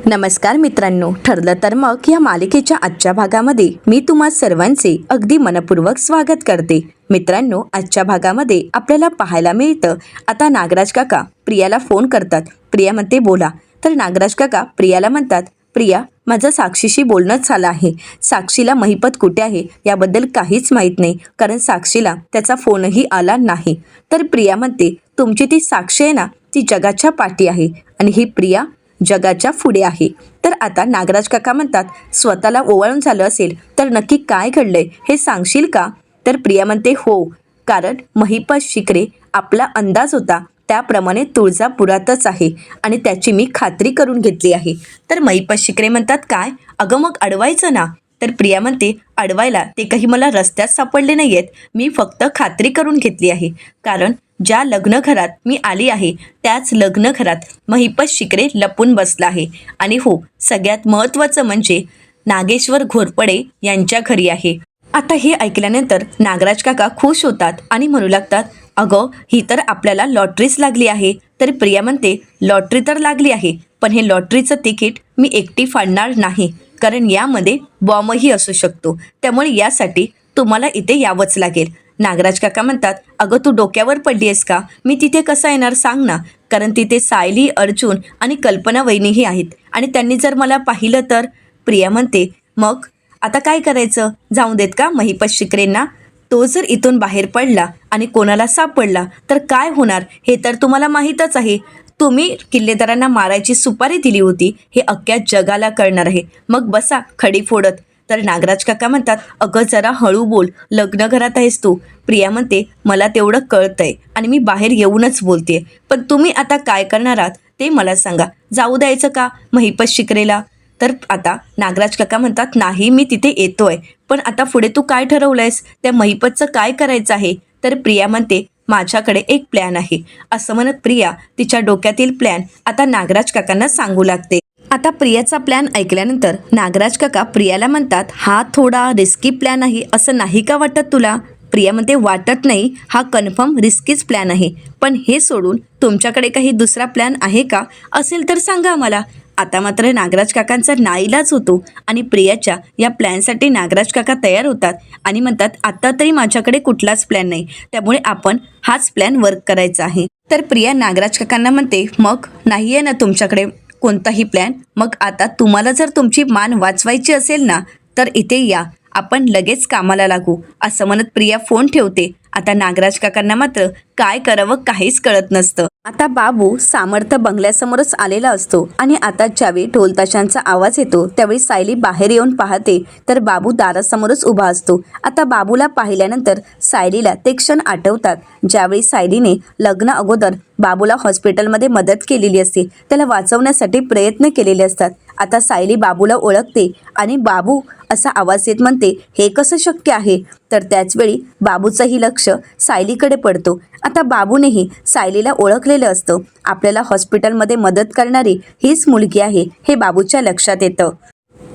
नमस्कार मित्रांनो, ठरलं तर मग या मालिकेच्या आजच्या भागामध्ये मी तुम्हा सर्वांचे अगदी मनपूर्वक स्वागत करते. मित्रांनो, आजच्या भागामध्ये आपल्याला पाहायला मिळतं, आता नागराज काका प्रियाला फोन करतात. प्रिया म्हणते बोला. तर नागराज काका प्रियाला म्हणतात, प्रिया, माझं साक्षीशी बोलणंच झालं आहे. साक्षीला महिपत कुठे आहे याबद्दल काहीच माहीत नाही, कारण साक्षीला त्याचा फोनही आला नाही. तर प्रिया म्हणते, तुमची ती साक्षी आहे ना, ती जगाच्या पाठी आहे आणि ही प्रिया जगाच्या पुढे आहे. तर आता नागराज काका म्हणतात, स्वतःला ओवाळून झालं असेल तर नक्की काय घडलंय हे सांगशील का? तर प्रिया म्हणते, हो, कारण महिपत शिकरे आपला अंदाज होता त्याप्रमाणे तुळजापुरातच आहे आणि त्याची मी खात्री करून घेतली आहे. तर महिपत शिकरे म्हणतात, काय? अगं मग अडवायचं ना. तर प्रिया म्हणते, अडवायला ते काही मला रस्त्यात सापडले नाही आहेत, मी फक्त खात्री करून घेतली आहे. कारण ज्या लग्न घरात मी आली आहे त्याच लग्न घरात महिपत शिकरे लपून बसला आहे. आणि हो, सगळ्यात महत्त्वाचं म्हणजे नागेश्वर घोरपडे यांच्या घरी आहे. आता हे ऐकल्यानंतर नागराज काका खुश होतात आणि म्हणू लागतात, अगं ही तर आपल्याला लॉटरीच लागली आहे. तर प्रिया म्हणते, लॉटरी तर लागली आहे, पण हे लॉटरीचं तिकीट मी एकटी फाडणार नाही, कारण यामध्ये बॉम्बही असू शकतो, त्यामुळे यासाठी तुम्हाला इथे यावंच लागेल. नागराज काका म्हणतात, अगं तू डोक्यावर पडली आहेस का? मी तिथे कसा येणार सांग ना, कारण तिथे सायली, अर्जुन आणि कल्पना वहिनीही आहेत आणि त्यांनी जर मला पाहिलं तर? प्रिया म्हणते, मग आता काय करायचं? जाऊ देत का महिपत शिकरेंना? तो जर इथून बाहेर पडला आणि कोणाला सापडला तर काय होणार हे तर तुम्हाला माहीतच आहे. तुम्ही किल्लेदारांना मारायची सुपारी दिली होती हे अख्ख्या जगाला कळणार आहे. मग बसा खडी फोडत. तर नागराज काका म्हणतात, अगं जरा हळू बोल, लग्न घरात आहेस तू. प्रिया म्हणते, मला तेवढं कळतंय आणि मी बाहेर येऊनच बोलते, पण तुम्ही आता काय करणार आहात ते मला सांगा. जाऊ द्यायचं का महिपत शिकरेला? तर आता नागराज काका म्हणतात, नाही मी तिथे येतोय, पण आता पुढे तू काय ठरवलंयस? त्या महिपतचं काय करायचं आहे? तर प्रिया म्हणते, माझ्याकडे एक प्लॅन आहे. असं म्हणत प्रिया तिच्या डोक्यातील प्लॅन आता नागराज काकांना सांगू लागते. आता प्रियाचा प्लॅन ऐकल्यानंतर नागराज काका प्रियाला म्हणतात, हा थोडा रिस्की प्लॅन आहे असं नाही का वाटत तुला? प्रिया म्हणते, वाटत नाही, हा कन्फर्म रिस्कीच प्लॅन आहे, पण हे सोडून तुमच्याकडे काही दुसरा प्लॅन आहे का? असेल तर सांगा मला. आता मात्र नागराज काकांचा नाईलाज होतो आणि प्रियाच्या या प्लॅनसाठी नागराज काका तयार होतात आणि म्हणतात, आता तरी माझ्याकडे कुठलाच प्लॅन नाही, त्यामुळे आपण हाच प्लॅन वर्क करायचा आहे. तर प्रिया नागराज काकांना म्हणते, मग नाही आहे ना तुमच्याकडे कोणताही प्लॅन? मग आता तुम्हाला जर तुमची मान वाचवायची असेल ना तर इथे या, आपण लगेच कामाला लागू. असं म्हणत प्रिया फोन ठेवते. आता नागराज काकांना मात्र काय करावं काहीच कळत नसतं. आता बाबू सामर्थ्य बंगल्यासमोरच आलेला असतो आणि आता ज्यावेळी ढोल ताशांचा आवाज येतो त्यावेळी सायली बाहेर येऊन पाहते तर बाबू दारासमोरच उभा असतो. आता बाबूला पाहिल्यानंतर सायलीला ते क्षण आठवतात, ज्यावेळी सायलीने लग्न अगोदर बाबूला हॉस्पिटलमध्ये मदत केलेली असते, त्याला वाचवण्यासाठी प्रयत्न केलेले असतात. आता सायली बाबूला ओळखते आणि बाबू असा आवाज येत म्हणते, हे कसं शक्य आहे? तर त्याचवेळी बाबूचंही लक्ष सायलीकडे पडतो. आता बाबूनेही सायलीला ओळखलेलं असतं, आपल्याला हॉस्पिटलमध्ये मदत करणारी हीच मुलगी आहे हे बाबूच्या लक्षात येतं.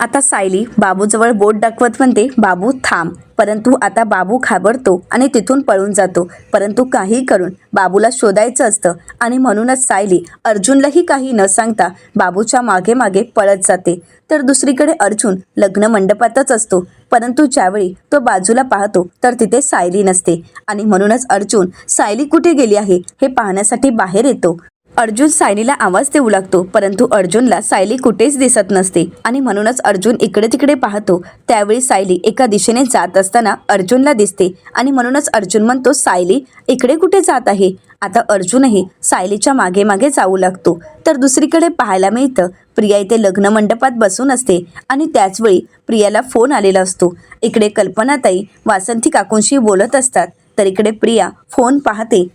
आता सायली बाबूजवळ बोट दाखवत म्हणते, बाबू थांब. परंतु आता बाबू घाबरतो आणि तिथून पळून जातो. परंतु काही करून बाबूला शोधायचं असतं आणि म्हणूनच सायली अर्जुनलाही काही न सांगता बाबूच्या मागे मागे पळत जाते. तर दुसरीकडे अर्जुन लग्न मंडपातच असतो, परंतु ज्यावेळी तो बाजूला पाहतो तर तिथे सायली नसते आणि म्हणूनच अर्जुन सायली कुठे गेली आहे हे पाहण्यासाठी बाहेर येतो. अर्जुन सायलीला आवाज देऊ लागतो, परंतु अर्जुनला सायली कुठेच दिसत नसते आणि म्हणूनच अर्जुन इकडे तिकडे पाहतो. त्यावेळी सायली एका दिशेने जात असताना अर्जुनला दिसते आणि म्हणूनच अर्जुन म्हणतो, सायली इकडे कुठे जात आहे? आता अर्जुनही सायलीच्या मागे मागे जाऊ लागतो. तर दुसरीकडे पाहायला मिळतं, प्रिया इथे लग्न मंडपात बसून असते आणि त्याचवेळी प्रियाला फोन आलेला असतो. इकडे कल्पनाताई वासंती काकूंशी बोलत असतात, तर इकडे प्रिया फोन पाहते.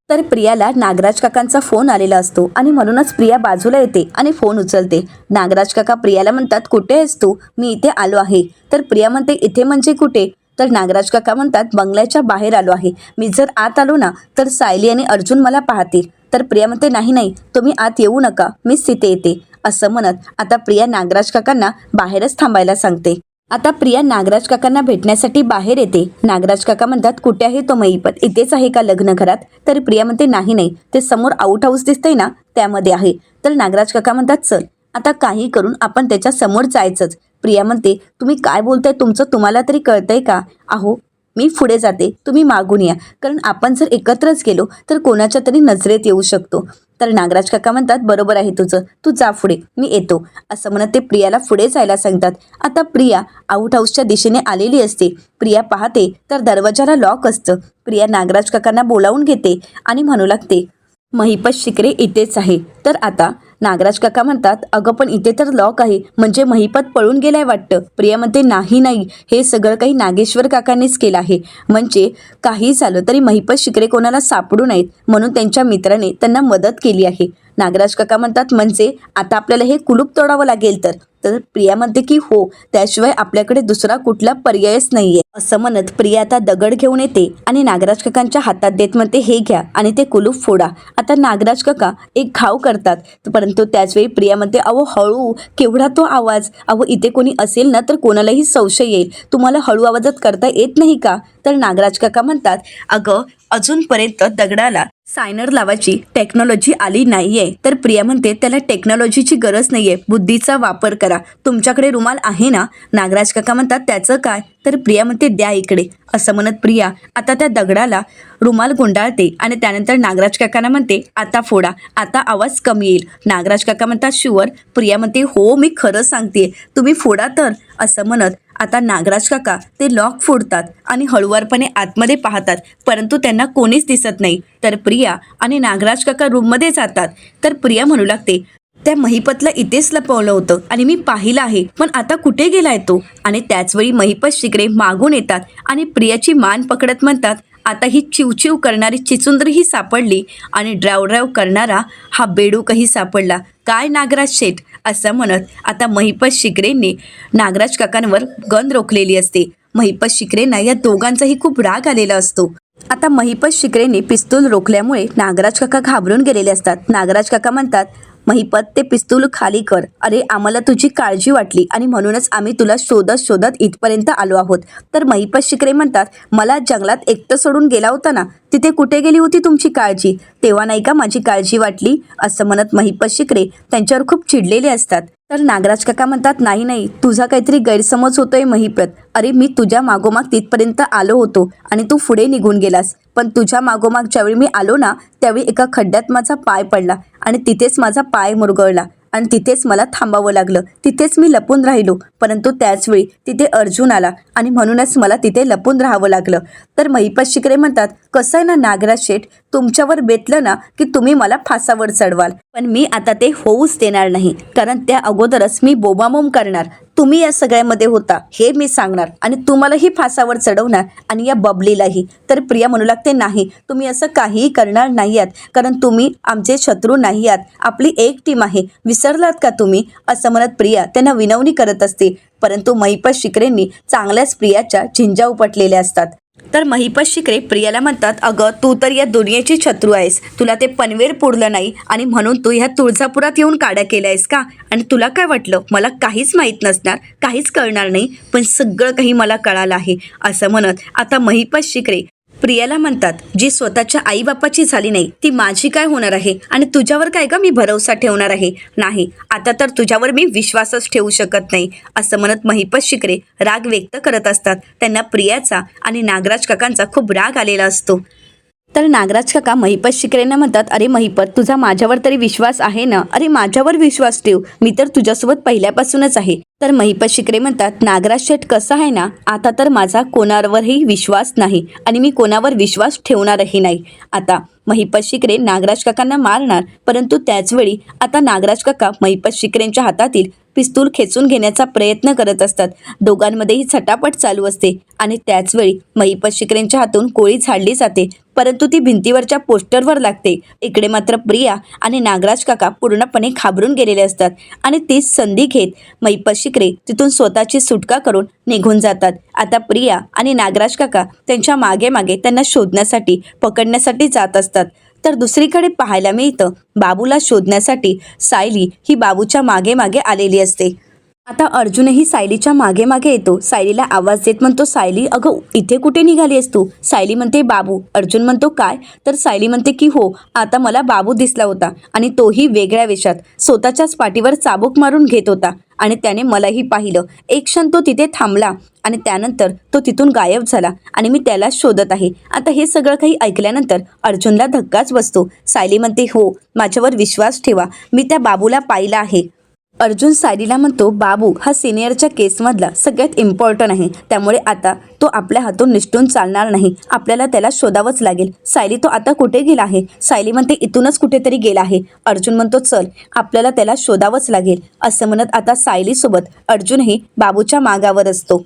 तर प्रियाला नागराज काकांचा फोन आलेला असतो आणि म्हणूनच प्रिया बाजूला येते आणि फोन उचलते. नागराज काका प्रियाला म्हणतात, कुठे आहेस तू? मी इथे आलो आहे. तर प्रिया म्हणते, इथे म्हणजे कुठे? तर नागराज काका म्हणतात, बंगल्याच्या बाहेर आलो आहे. मी जर आत आलो ना तर सायली आणि अर्जुन मला पाहतील. तर प्रिया म्हणते, नाही नाही, तुम्ही आत येऊ नका, मीच तिथे येते. असं म्हणत आता प्रिया नागराज काकांना बाहेरच थांबायला सांगते. आता प्रिया नागराज काकांना भेटण्यासाठी बाहेर येते. नागराज काका म्हणतात, कुठे आहे तो महिपत? इथेच आहे का लग्न घरात? तर प्रिया म्हणते, नाही नाही, ते समोर आउट हाऊस दिसतंय ना त्यामध्ये आहे. तर नागराज काका म्हणतात, चल आता काही करून आपण त्याच्या समोर जायचंच. प्रिया म्हणते, तुम्ही काय बोलताय, तुमचं तुम्हाला तरी कळतंय का? अहो, मी पुढे जाते, तुम्ही मागून या, कारण आपण जर एकत्रच गेलो तर कोणाच्या तरी नजरेत येऊ शकतो. तर नागराज काका म्हणतात, बरोबर आहे तुझं, तू जा पुढे, मी येतो, असं म्हणत ते प्रियाला पुढे जायला सांगतात. आता प्रिया आउट हाऊसच्या दिशेने आलेली असते. प्रिया पाहते तर दरवाजाला लॉक असतं. प्रिया नागराज काकांना बोलावून घेते आणि म्हणू लागते, महिपत शिकरे इथेच आहे. तर आता नागराज काका म्हणतात, अगं पण इथे तर लॉक आहे, म्हणजे महिपत पळून गेलाय वाटतं. प्रिया म्हणते, नाही नाही, हे सगळं काही नागेश्वर काकांनीच केलं आहे. म्हणजे काही झालं तरी महिपत शिकरे कोणाला सापडू नयेत म्हणून त्यांच्या मित्राने त्यांना मदत केली आहे. नागराज काका म्हणतात, म्हणजे आता आपल्याला हे कुलूप तोडावं लागेल तर? तर प्रिया म्हणते की हो, त्याशिवाय आपल्याकडे दुसरा कुठला पर्यायच नाहीये. असं म्हणत प्रिया आता दगड घेऊन येते आणि नागराज काकांच्या हातात देत म्हणते, हे घ्या आणि ते कुलूप फोडा. आता नागराज काका एक घाव करतात, परंतु त्याचवेळी प्रिया म्हणते, अहो हळू, केवढा तो आवाज, अहो इथे कोणी असेल ना तर कोणालाही संशय येईल, तुम्हाला हळू आवाजात करता येत नाही का? तर नागराज काका म्हणतात, अगं अजूनपर्यंत दगडाला सायनर लावायची टेक्नॉलॉजी आली नाहीये. तर प्रिया म्हणते, त्याला टेक्नॉलॉजीची गरज नाहीये, बुद्धीचा वापर करा. तुमच्याकडे रुमाल आहे ना? नागराज काका म्हणतात, त्याचं काय? तर प्रिया म्हणते, द्या इकडे. असं म्हणत प्रिया आता त्या दगडाला रुमाल गुंडाळते आणि त्यानंतर नागराज काकांना म्हणते, आता फोडा, आता आवाज कमी येईल. नागराज काका म्हणतात, शुअर? प्रिया म्हणते, हो, मी खरं सांगते, तुम्ही फोडा तर. असं म्हणत आता नागराज काका ते लॉक फोडतात आणि हळुवारपणे आतमध्ये पाहतात, परंतु त्यांना कोणीच दिसत नाही. तर प्रिया आणि नागराज काका रूममध्ये जातात. तर प्रिया म्हणू लागते, त्या महिपतला इथेच लपवलं होतं आणि मी पाहिलं आहे, पण आता कुठे गेलाय तो? आणि त्याचवेळी महिपत शिकरे मागून येतात आणि प्रियाची मान पकडत म्हणतात, आता ही चिवचिव करणारी चिचुंद्रीही सापडली आणि ड्राव करणारा हा बेडूकही सापडला. काय नागराज शेठ? असं म्हणत आता महिपत शिकरेंनी नागराज काकांवर गन रोखलेली असते. महिपत शिकरेंना या दोघांचाही खूप राग आलेला असतो. आता महिपत शिकरेंनी पिस्तूल रोखल्यामुळे नागराज काका घाबरून गेलेले असतात. नागराज काका म्हणतात, महिपत, ते पिस्तूल खाली कर. अरे, आम्हाला तुझी काळजी वाटली आणि म्हणूनच आम्ही तुला शोधत शोधत इथपर्यंत आलो आहोत. तर महिपत शिकरे म्हणतात, मला जंगलात एकटं सोडून गेला होता ना, तिथे कुठे गेली होती तुमची काळजी? तेव्हा नाही का माझी काळजी वाटली? असं म्हणत महिपत शिकरे त्यांच्यावर खूप चिडलेले असतात. तर नागराज काका म्हणतात, नाही नाही, तुझा काहीतरी गैरसमज होतोय महिपत. अरे, मी तुझ्या मागोमाग तिथपर्यंत आलो होतो आणि तू पुढे निघून गेलास, पण तुझ्या मागोमाग ज्यावेळी मी आलो ना, त्यावेळी एका खड्ड्यात माझा पाय पडला आणि तिथेच माझा पाय मुरगळला आणि तिथेच मला थांबावं लागलं. तिथेच मी लपून राहिलो, परंतु त्याचवेळी तिथे अर्जुन आला आणि म्हणूनच मला तिथे लपून राहावं लागलं. तर महिपत शिकरे म्हणतात, कसं आहे ना नागराज शेठ, तुमच्यावर बेतलं ना की तुम्ही मला फासावर चढवाल, पण मी आता ते होऊच देणार नाही, कारण त्या अगोदरच मी बोंबाबोंब करणार. तुम्ही या सगळ्यामध्ये होता हे मी सांगणार आणि तुम्हालाही फासावर चढवणार आणि या बबलीलाही. तर प्रिया म्हणू लागते, नाही, तुम्ही असं काहीही करणार नाही आहात, कारण तुम्ही आमचे शत्रू नाही आहात, आपली एक टीम आहे, विसरलात का तुम्ही? असं म्हणत प्रिया त्यांना विनवणी करत असते, परंतु महिपत शिकरेंनी चांगल्याच प्रियाच्या झिंजा उपटलेल्या असतात. तर महिपत शिकरे प्रियाला म्हणतात, अगं तू तर या दुनियेची शत्रू आहेस, तुला ते पनवेर पुरलं नाही आणि म्हणून तू ह्या तुळजापुरात येऊन काड्या केल्या आहेस का? आणि तुला काय वाटलं मला काहीच माहीत नसणार, काहीच कळणार नाही, पण सगळं काही मला कळालं आहे. असं म्हणत आता महिपत शिकरे प्रियाला म्हणतात, जी स्वतःच्या आईबापाची झाली नाही ती माझी काय होणार आहे? आणि तुझ्यावर काय का मी भरोसा ठेवणार आहे? नाही, आता तर तुझ्यावर मी विश्वासच ठेवू शकत नाही. असं म्हणत महिपत शिकरे राग व्यक्त करत असतात. त्यांना प्रियाचा आणि नागराज काकांचा खूप राग आलेला असतो. तर नागराज काका महिपत शिकरेंना म्हणतात, अरे महिपत, तुझा माझ्यावर तरी विश्वास आहे ना? अरे माझ्यावर विश्वास ठेव, मी तर तुझ्यासोबत पहिल्यापासूनच आहे. तर महिपत शिकरे म्हणतात, नागराज शेठ कसं आहे ना, आता तर माझा कोणावरही विश्वास नाही आणि मी कोणावर विश्वास ठेवणारही नाही. आता महिपत शिकरे नागराज काकांना मारणार, परंतु त्याचवेळी आता नागराज काका महिपत शिकरेंच्या हातातील पिस्तूल खेचून घेण्याचा प्रयत्न करत असतात. दोघांमध्येही झटापट चालू असते आणि त्याचवेळी महिपत शिकरेंच्या हातून गोळी झाडली जाते, परंतु ती भिंतीवरच्या पोस्टरवर लागते. इकडे मात्र प्रिया आणि नागराज काका पूर्णपणे घाबरून गेलेले असतात आणि तीच संधी घेत महिपत शिकरे तिथून स्वतःची सुटका करून निघून जातात. आता प्रिया आणि नागराज काका त्यांच्या मागे मागे त्यांना शोधण्यासाठी, पकडण्यासाठी जात असतात. तर दुसरीकडे पाहायला मिळतं, बाबूला शोधण्यासाठी सायली ही बाबूच्या मागे मागे आलेली असते. आता अर्जुनही सायलीच्या मागे मागे येतो. सायलीला आवाज देत म्हणतो, सायली अगं इथे कुठे निघालीस तू? सायली म्हणते बाबू. अर्जुन म्हणतो काय? तर सायली म्हणते की हो, आता मला बाबू दिसला होता आणि तोही वेगळ्या वेशात स्वतःच्याच पाठीवर चाबूक मारून घेत होता आणि त्याने मलाही पाहिलं. एक क्षण तो तिथे थांबला आणि त्यानंतर तो तिथून गायब झाला आणि मी त्याला शोधत आहे. आता हे सगळं काही ऐकल्यानंतर अर्जुनला धक्काच बसतो. सायली म्हणते हो, माझ्यावर विश्वास ठेवा, मी त्या बाबूला पाहिलं आहे. अर्जुन सायलीला म्हणतो बाबू हा सिनियरच्या केसमधला सगळ्यात इम्पॉर्टंट आहे, त्यामुळे आता तो आपल्या हातून निसटून चालणार नाही. आपल्याला त्याला शोधावंच लागेल. सायली तो आता कुठे गेला आहे? सायली म्हणते इथूनच कुठेतरी गेला आहे. अर्जुन म्हणतो चल, आपल्याला त्याला शोधावंच लागेल. असं म्हणत आता सायलीसोबत अर्जुनही बाबूच्या मागावर असतो.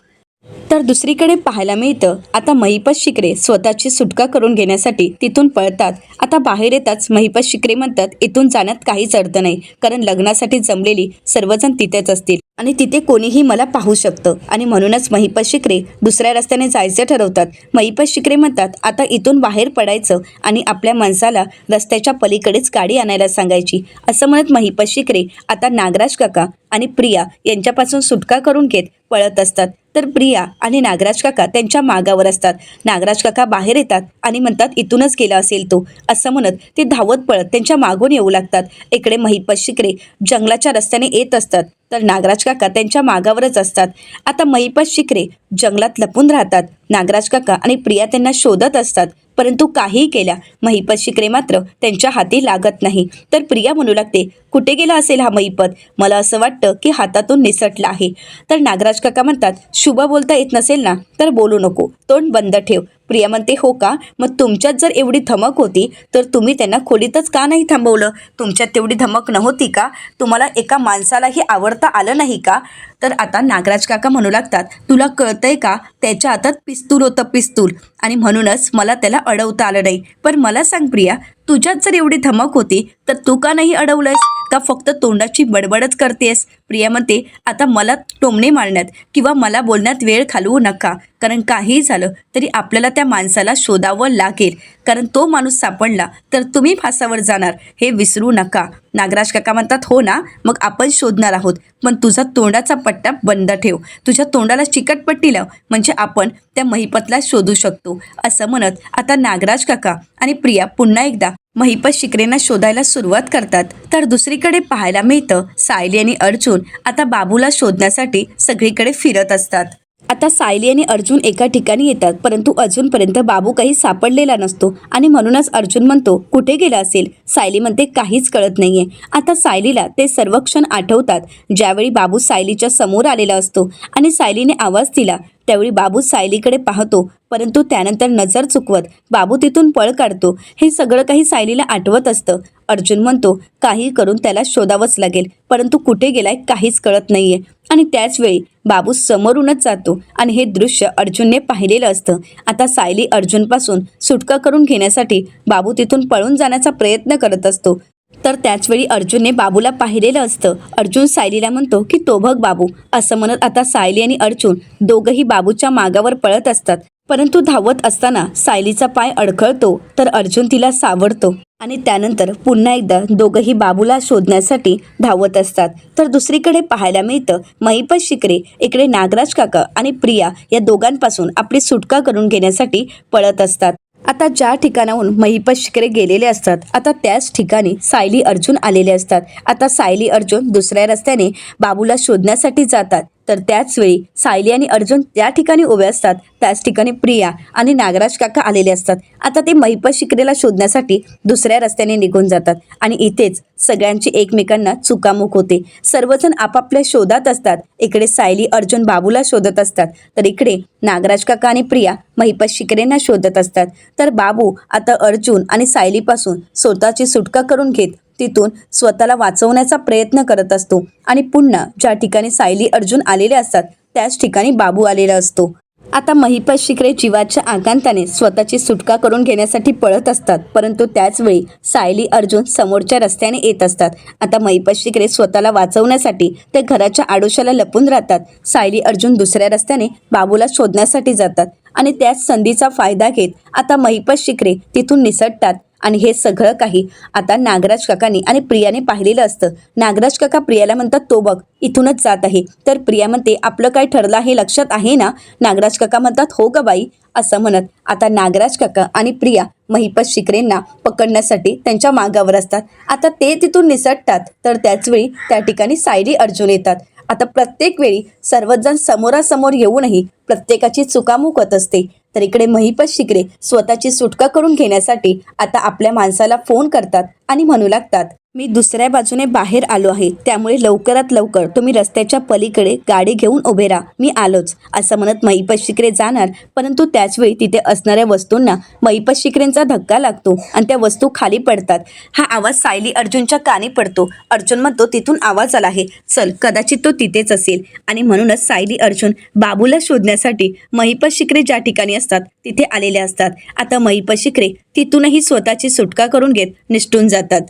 तर दुसरीकडे पाहायला मिळतं आता महिपत शिकरे स्वतःची सुटका करून घेण्यासाठी तिथून पळतात. आता बाहेर येताच महिपत शिकरे म्हणतात इथून जाण्यात काहीच अर्थ नाही, कारण लग्नासाठी जमलेली सर्वजण तिथेच असतील आणि तिथे कोणीही मला पाहू शकतं आणि म्हणूनच महिपत शिकरे दुसऱ्या रस्त्याने जायचं ठरवतात. महिपत शिकरे म्हणतात आता इथून बाहेर पडायचं आणि आपल्या माणसाला रस्त्याच्या पलीकडेच गाडी आणायला सांगायची. असं म्हणत महिपत शिकरे आता नागराज काका आणि प्रिया यांच्यापासून सुटका करून घेत पळत असतात. तर प्रिया आणि नागराज काका त्यांच्या मागावर असतात. नागराज काका बाहेर येतात आणि म्हणतात इथूनच गेला असेल तो. असं म्हणत ते धावत पळत त्यांच्या मागून येऊ लागतात. इकडे महिपत शिकरे जंगलाच्या रस्त्याने येत असतात तर नागराज काका त्यांच्या मागावरच असतात. आता महिपत शिकरे जंगलात लपून राहतात. नागराज काका आणि प्रिया त्यांना शोधत असतात, परंतु काहीही केल्या महिपत शिकरे मात्र त्यांच्या हाती लागत नाही. तर प्रिया म्हणू लागते कुठे गेला असेल हा महिपत? मला असं वाटतं की हातातून निसटला आहे. तर नागराज काका म्हणतात शुभ बोलता येत नसेल ना तर बोलू नको, तोंड बंद ठेव. प्रिया म्हणते हो का? मग तुमच्यात जर एवढी धमक होती तर तुम्ही त्यांना खोलीतच का नाही थांबवलं? तुमच्यात तेवढी धमक नव्हती का? तुम्हाला एका माणसालाही आवडता आलं नाही का? तर आता नागराज काका म्हणू लागतात तुला कळतंय का, त्याच्या हातात पिस्तूल होतं, पिस्तूल, आणि म्हणूनच मला त्याला अडवता आलं नाही. पण मला सांग प्रिया, तुझ्यात जर एवढी धमक होती तर तू का नाही अडवलंयस? का फक्त तोंडाची बडबडच करतेस? प्रिया म्हणते आता मला टोमणे मारण्यात किंवा मला बोलण्यात वेळ घालवू नका, कारण काहीही झालं तरी आपल्याला त्या माणसाला शोधावं लागेल, कारण तो माणूस सापडला तर तुम्ही फासावर जाणार, हे विसरू नका. नागराज काका म्हणतात हो ना, मग आपण शोधणार आहोत, पण तुझा तोंडाचा पट्टा बंद ठेव, तुझ्या तोंडाला चिकटपट्टी लाव, म्हणजे आपण त्या महिपतला शोधू शकतो. असं म्हणत आता नागराज काका आणि प्रिया पुन्हा एकदा महिपत शिकरेंना शोधायला सुरुवात करतात. तर दुसरीकडे पाहायला मिळतं सायली आणि अर्जुन आता बाबूला शोधण्यासाठी सगळीकडे फिरत असतात. आता सायली आणि अर्जुन एका ठिकाणी येतात, परंतु अजूनपर्यंत बाबू काही सापडलेला नसतो आणि म्हणूनच अर्जुन म्हणतो कुठे गेला असेल? सायली म्हणते काहीच कळत नाहीये. आता सायलीला ते सर्व क्षण आठवतात ज्यावेळी बाबू सायलीच्या समोर आलेला असतो आणि सायलीने आवाज दिला. त्यावेळी बाबू सायलीकडे पाहतो, परंतु त्यानंतर नजर चुकवत बाबू तिथून पळ काढतो. हे सगळं काही सायलीला आठवत असतं. अर्जुन म्हणतो काही करून त्याला शोधावंच लागेल, परंतु कुठे गेलाय काहीच कळत नाहीये. आणि त्याच वेळी बाबू समोरूनच जातो आणि हे दृश्य अर्जुनने पाहिलेलं असतं. आता सायली अर्जुनपासून सुटका करून घेण्यासाठी बाबू तिथून पळून जाण्याचा प्रयत्न करत असतो. तर त्याचवेळी अर्जुनने बाबूला पाहिलेलं असतं. अर्जुन सायलीला म्हणतो की तो बघ बाबू. असं म्हणत आता सायली आणि अर्जुन दोघंही बाबूच्या मागावर पळत असतात, परंतु धावत असताना सायलीचा पाय अडखळतो तर अर्जुन तिला सावरतो आणि त्यानंतर पुन्हा एकदा दोघंही बाबूला शोधण्यासाठी धावत असतात. तर दुसरीकडे पाहायला मिळतं महिपत शिकरे इकडे नागराज काका आणि प्रिया या दोघांपासून आपली सुटका करून घेण्यासाठी पळत असतात. आता ज्या ठिकाणाहून महिपत शिकरे गेलेले असतात आता त्याच ठिकाणी सायली अर्जुन आलेले असतात. आता सायली अर्जुन दुसऱ्या रस्त्याने बाबूला शोधण्यासाठी जातात. तर त्याच वेळी सायली आणि अर्जुन त्या ठिकाणी उभे असतात त्याच ठिकाणी प्रिया आणि नागराज काका आलेले असतात. आता ते महिपत शिकरेला शोधण्यासाठी दुसऱ्या रस्त्याने निघून जातात आणि इथेच सगळ्यांची एकमेकांना चुकामुक होते. सर्वजण आपापल्या शोधात असतात. इकडे सायली अर्जुन बाबूला शोधत असतात तर इकडे नागराज काका आणि प्रिया महिपत शिकरेंना शोधत असतात. तर बाबू आता अर्जुन आणि सायलीपासून स्वतःची सुटका करून घेत तिथून स्वतःला वाचवण्याचा प्रयत्न करत असतो आणि पुन्हा ज्या ठिकाणी सायली अर्जुन आलेले असतात त्याच ठिकाणी बाबू आलेला असतो. आता महिपत शिकरे जीवाच्या आकांताने स्वतःची सुटका करून घेण्यासाठी पळत असतात, परंतु त्याचवेळी सायली अर्जुन समोरच्या रस्त्याने येत असतात. आता महिपत शिकरे स्वतःला वाचवण्यासाठी ते घराच्या आडोशाला लपून राहतात. सायली अर्जुन दुसऱ्या रस्त्याने बाबूला शोधण्यासाठी जातात आणि त्याच संधीचा फायदा घेत आता महिपत शिकरे तिथून निसटतात आणि हे सगळं काही आता नागराज काकांनी आणि प्रियाने पाहिलेलं असतं. नागराज काका प्रियाला म्हणतात, तो बघ इथूनच जात आहे. तर प्रिया म्हणते, आपलं काय ठरलं हे लक्षात आहे ना? नागराज काका म्हणतात, हो का बाई, असं म्हणत आता नागराज काका आणि प्रिया महिपत शिकरेंना पकडण्यासाठी त्यांच्या मागावर असतात. आता ते तिथून निसटतात तर त्याचवेळी त्या ठिकाणी सायली अर्जुन येतात. आता प्रत्येक वेळी सर्वच जण समोरासमोर येऊनही प्रत्येकाची चुकामुक होत असते. तर इकडे महिपत शिकरे स्वतःची सुटका करून घेण्यासाठी आता आपल्या माणसाला फोन करतात आणि म्हणू लागतात, मी दुसऱ्या बाजूने बाहेर आलो आहे, त्यामुळे लवकरात लवकर तुम्ही रस्त्याच्या पलीकडे गाडी घेऊन उभे राहा, मी आलोच, असं म्हणत महिपत शिकरे जाणार. परंतु त्याचवेळी तिथे असणाऱ्या वस्तूंना महिपत शिकरेंचा धक्का लागतो आणि त्या वस्तू खाली पडतात. हा आवाज सायली अर्जुनच्या कानी पडतो. अर्जुन म्हणतो, तिथून आवाज आला आहे, चल कदाचित तो तिथेच असेल. आणि म्हणूनच सायली अर्जुन बाबूला शोधण्यासाठी महिपत शिकरे ज्या ठिकाणी असतात तिथे आलेले असतात. आता महिपत शिकरे तिथूनही स्वतःची सुटका करून घेत निसटून जातात.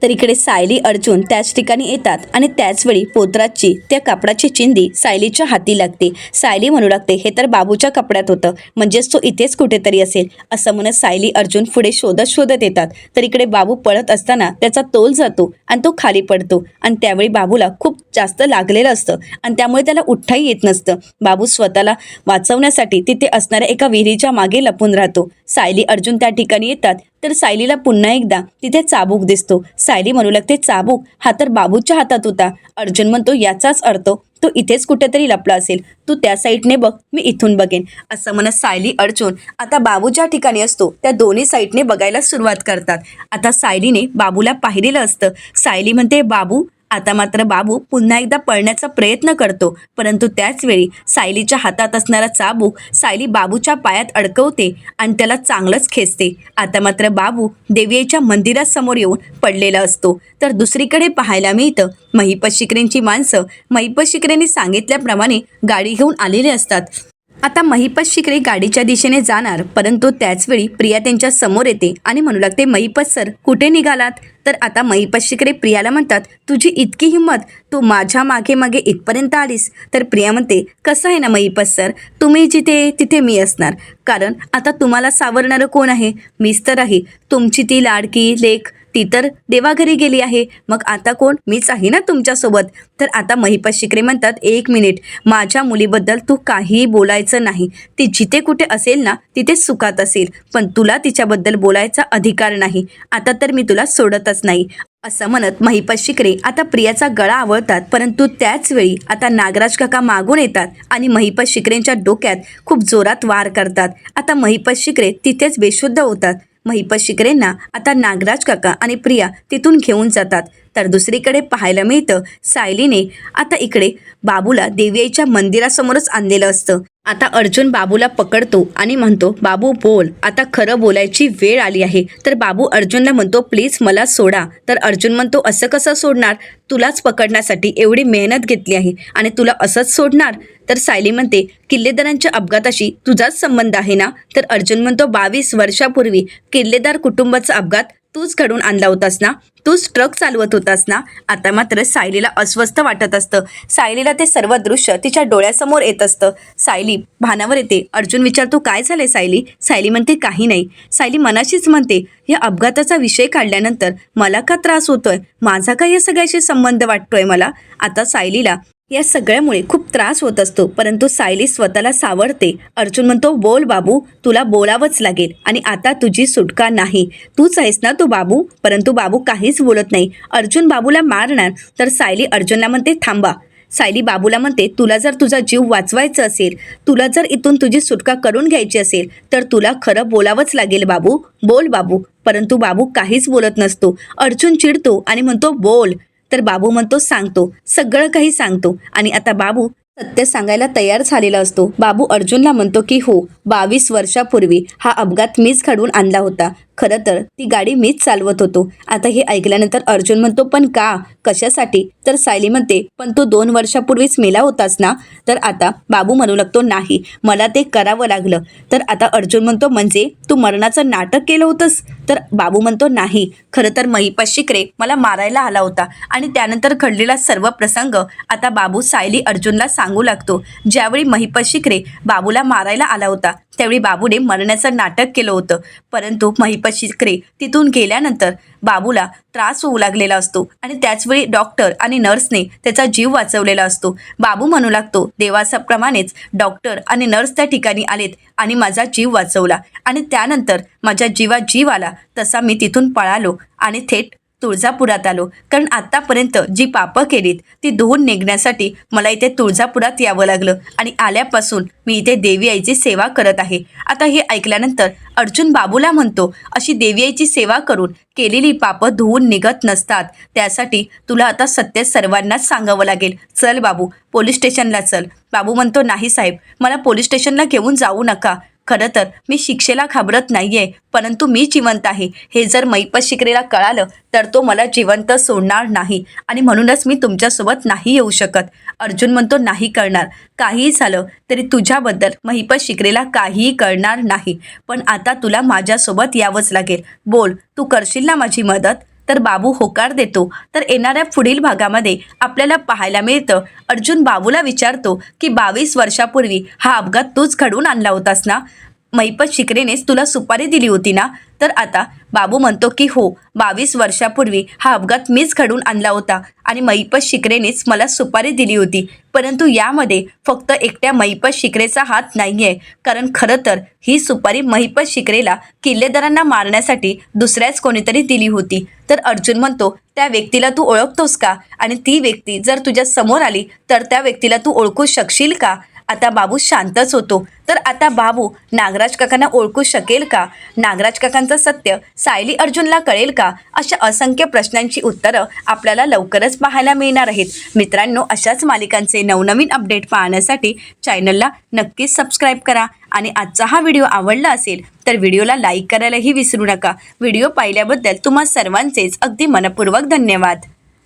तर इकडे सायली अर्जुन त्याच ठिकाणी येतात आणि त्याचवेळी पोतराजची त्या कापडाची चिंधी सायलीच्या हाती लागते. सायली म्हणू लागते, हे तर बाबूच्या कपड्यात होतं, म्हणजेच तो इथेच कुठेतरी असेल, असं म्हणत सायली अर्जुन पुढे शोधत शोधत येतात. तर इकडे बाबू पळत असताना त्याचा तोल जातो आणि तो खाली पडतो आणि त्यावेळी बाबूला खूप जास्त लागलेलं असतं आणि त्यामुळे त्याला उठताही येत नसतं. बाबू स्वतःला वाचवण्यासाठी तिथे असणाऱ्या एका विहिरीच्या मागे लपून राहतो. सायली अर्जुन त्या ठिकाणी येतात तर सायलीला पुन्हा एकदा तिथे चाबूक दिसतो. सायली म्हणू लागते, चाबूक हा तर बाबूच्या हातात होता. अर्जुन म्हणतो, याचाच अर्थ तो इथेच कुठेतरी लपला असेल, तू त्या साईडने बघ, मी इथून बघेन, असं म्हणत सायली अर्जुन आता बाबू ज्या ठिकाणी असतो त्या दोन्ही साईडने बघायला सुरुवात करतात. आता सायलीने बाबूला पाहिलेलं असतं. सायली म्हणते, बाबू. आता मात्र बाबू पुन्हा एकदा पळण्याचा प्रयत्न करतो, परंतु त्याचवेळी सायलीच्या हातात असणारा चाबूक सायली बाबूच्या पायात अडकवते आणि त्याला चांगलंच खेचते. आता मात्र बाबू देवीच्या मंदिरासमोर येऊन पडलेला असतो. तर दुसरीकडे पाहायला मिळतं, महिपत शिकरेंची माणसं महिपत शिकरेंनी सांगितल्याप्रमाणे गाडी घेऊन आलेले असतात. आता महिपत शिकरे गाडीच्या दिशेने जाणार, परंतु त्याचवेळी प्रिया त्यांच्या समोर येते आणि म्हणू लागते, महिपत सर कुठे निघालात? तर आता महिपत शिकरे प्रियाला म्हणतात, तुझी इतकी हिंमत, तू माझ्या मागे मागे इथपर्यंत आलीस? तर प्रिया म्हणते, कसं आहे ना महिपत सर, तुम्ही जिथे तिथे मी असणार, कारण आता तुम्हाला सावरणारं कोण आहे? मीच तर आहे. तुमची ती लाडकी लेक ती तर देवाघरी गेली आहे, मग आता कोण? मीच आहे ना तुमच्यासोबत. तर आता महिपत शिकरे म्हणतात, एक मिनिट, माझ्या मुलीबद्दल तू काहीही बोलायचं नाही. ती जिथे कुठे असेल ना तिथे सुखात असेल, पण तुला तिच्याबद्दल बोलायचा अधिकार नाही. आता तर मी तुला सोडतच नाही, असं म्हणत महिपत शिकरे आता प्रियाचा गळा आवळतात. परंतु त्याच वेळी आता नागराज काका मागून येतात आणि महिपत शिकरेंच्या डोक्यात खूप जोरात वार करतात. आता महिपत शिकरे तिथेच बेशुद्ध होतात. महिपत शिकरेंना आता नागराज काका आणि प्रिया तिथून घेऊन जातात. तर दुसरीकडे पाहायला मिळतं, सायलीने आता इकडे बाबूला देवीच्या मंदिरासमोरच आणलेलं असतं. आता अर्जुन बाबूला पकडतो आणि म्हणतो, बाबू बोल, आता खरं बोलायची वेळ आली आहे. तर बाबू अर्जुनला म्हणतो, प्लीज मला सोडा. तर अर्जुन म्हणतो, असं कसं सोडणार? तुलाच पकडण्यासाठी एवढी मेहनत घेतली आहे आणि तुला असंच सोडणार? तर सायली म्हणते, किल्लेदारांच्या अपघाताशी तुझाच संबंध आहे ना? तर अर्जुन म्हणतो, 22 वर्षापूर्वी किल्लेदार कुटुंबाचा अपघात तूच घडून आणला होतास ना, तूच ट्रक चालवत होतास ना. आता मात्र सायलीला अस्वस्थ वाटत असतं. सायलीला ते सर्व दृश्य तिच्या डोळ्यासमोर येत असतं. सायली भानावर येते. अर्जुन विचारतो, काय झाले सायली? सायली म्हणते, काही नाही. सायली मनाशीच म्हणते, या अपघाताचा विषय काढल्यानंतर मला का त्रास होतोय? माझा का या सगळ्याशी संबंध वाटतोय मला? आता सायलीला या सगळ्यामुळे खूप त्रास होत असतो, परंतु सायली स्वतःला सावरते. अर्जुन म्हणतो, बोल बाबू, तुला बोलावंच लागेल आणि आता तुझी सुटका नाही. तूच आहेस ना तो बाबू? परंतु बाबू काहीच बोलत नाही. अर्जुन बाबूला मारणार तर सायली अर्जुनला म्हणते, थांबा. सायली बाबूला म्हणते, तुला जर तुझा जीव वाचवायचा असेल, तुला जर इथून तुझी सुटका करून घ्यायची असेल, तर तुला खरं बोलावंच लागेल बाबू, बोल बाबू. परंतु बाबू काहीच बोलत नसतो. अर्जुन चिडतो आणि म्हणतो, बोल. तर बाबू म्हणतो, सांगतो, सगळं काही सांगतो. आणि आता बाबू सत्य सांगायला तयार झालेला असतो. बाबू अर्जुनला म्हणतो की हो, 22 वर्षापूर्वी हा अपघात मीच घडवून आणला होता. खरं तर ती गाडी मीच चालवत होतो. आता हे ऐकल्यानंतर अर्जुन म्हणतो, पण का? कशासाठी? तर सायली म्हणते, पण तू 2 वर्षापूर्वीच मेला होतास ना. तर आता बाबू म्हणू लागतो, नाही, मला ते करावं लागलं. तर आता अर्जुन म्हणतो, म्हणजे तू मरणाचं नाटक केलं होतंस? तर बाबू म्हणतो, नाही, खरं तर महिपत शिकरे मला मारायला आला होता. आणि त्यानंतर घडलेला सर्व प्रसंग आता बाबू सायली अर्जुनला सांगू लागतो. ज्यावेळी महिपत शिकरे बाबूला मारायला आला होता त्यावेळी बाबूने मरण्याचं नाटक केलं होतं. परंतु महिपत शिकरे तिथून गेल्यानंतर बाबूला त्रास होऊ लागलेला असतो आणि त्याचवेळी डॉक्टर आणि नर्सने त्याचा जीव वाचवलेला असतो. बाबू म्हणू लागतो, देवाप्रमाणेच डॉक्टर आणि नर्स त्या ठिकाणी आलेत आणि माझा जीव वाचवला आणि त्यानंतर माझ्या जीवात जीव आला तसा मी तिथून पळालो आणि थेट तुळजापुरात आलो. कारण आत्तापर्यंत जी पापं केलीत ती धुवून निघण्यासाठी मला इथे तुळजापुरात यावं लागलं आणि आल्यापासून मी इथे देवी आईची सेवा करत आहे. आता हे ऐकल्यानंतर अर्जुन बाबूला म्हणतो, अशी देवी आईची सेवा करून केलेली पापं धुवून निघत नसतात. त्यासाठी तुला आता सत्य सर्वांनाच सांगावं लागेल. चल बाबू, पोलीस स्टेशनला चल. बाबू म्हणतो, नाही साहेब, मला पोलीस स्टेशनला घेऊन जाऊ नका. खरं तर मी शिक्षेला घाबरत नाहीये, परंतु मी जिवंत आहे हे जर महिपत शिकरेला कळालं तर तो मला जिवंत सोडणार नाही आणि म्हणूनच मी तुमच्यासोबत नाही येऊ शकत. अर्जुन म्हणतो, नाही करणार. काहीही झालं तरी तुझ्याबद्दल महिपत शिकरेला काहीही कळणार नाही. पण आता तुला माझ्यासोबत यावंच लागेल. बोल, तू करशील ना माझी मदत? तर बाबू होकार देतो. तर येणाऱ्या पुढील भागामध्ये आपल्याला पाहायला मिळतं, अर्जुन बाबूला विचारतो की 22 वर्षापूर्वी हा अपघात तूच घडवून आणला होतास ना? महिपत शिकरेनेच तुला सुपारी दिली होती ना? तर आता बाबू म्हणतो की हो, 22 वर्षापूर्वी हा अपघात मीच घडवून आणला होता आणि महिपत शिकरेनेच मला सुपारी दिली होती. परंतु यामध्ये फक्त एकट्या महिपत शिकरेचा हात नाही आहे, कारण खरं तर ही सुपारी महिपत शिकरेला किल्लेदारांना मारण्यासाठी दुसऱ्याच कोणीतरी दिली होती. तर अर्जुन म्हणतो, त्या व्यक्तीला तू ओळखतोस का? आणि ती व्यक्ती जर तुझ्या समोर आली तर त्या व्यक्तीला तू ओळखू शकशील का? आता बाबू शांतच होतो. तर आता बाबू नागराज काकांना ओळखू शकेल का? नागराज काकांचं सत्य सायली अर्जुनला कळेल का? अशा असंख्य प्रश्नांची उत्तरं आपल्याला लवकरच पाहायला मिळणार आहेत. मित्रांनो, अशाच मालिकांचे नवनवीन अपडेट पाहण्यासाठी चॅनलला नक्कीच सबस्क्राईब करा आणि आजचा हा व्हिडिओ आवडला असेल तर व्हिडिओला लाईक करायलाही विसरू नका. व्हिडिओ पाहिल्याबद्दल तुम्हा सर्वांचेच अगदी मनपूर्वक धन्यवाद.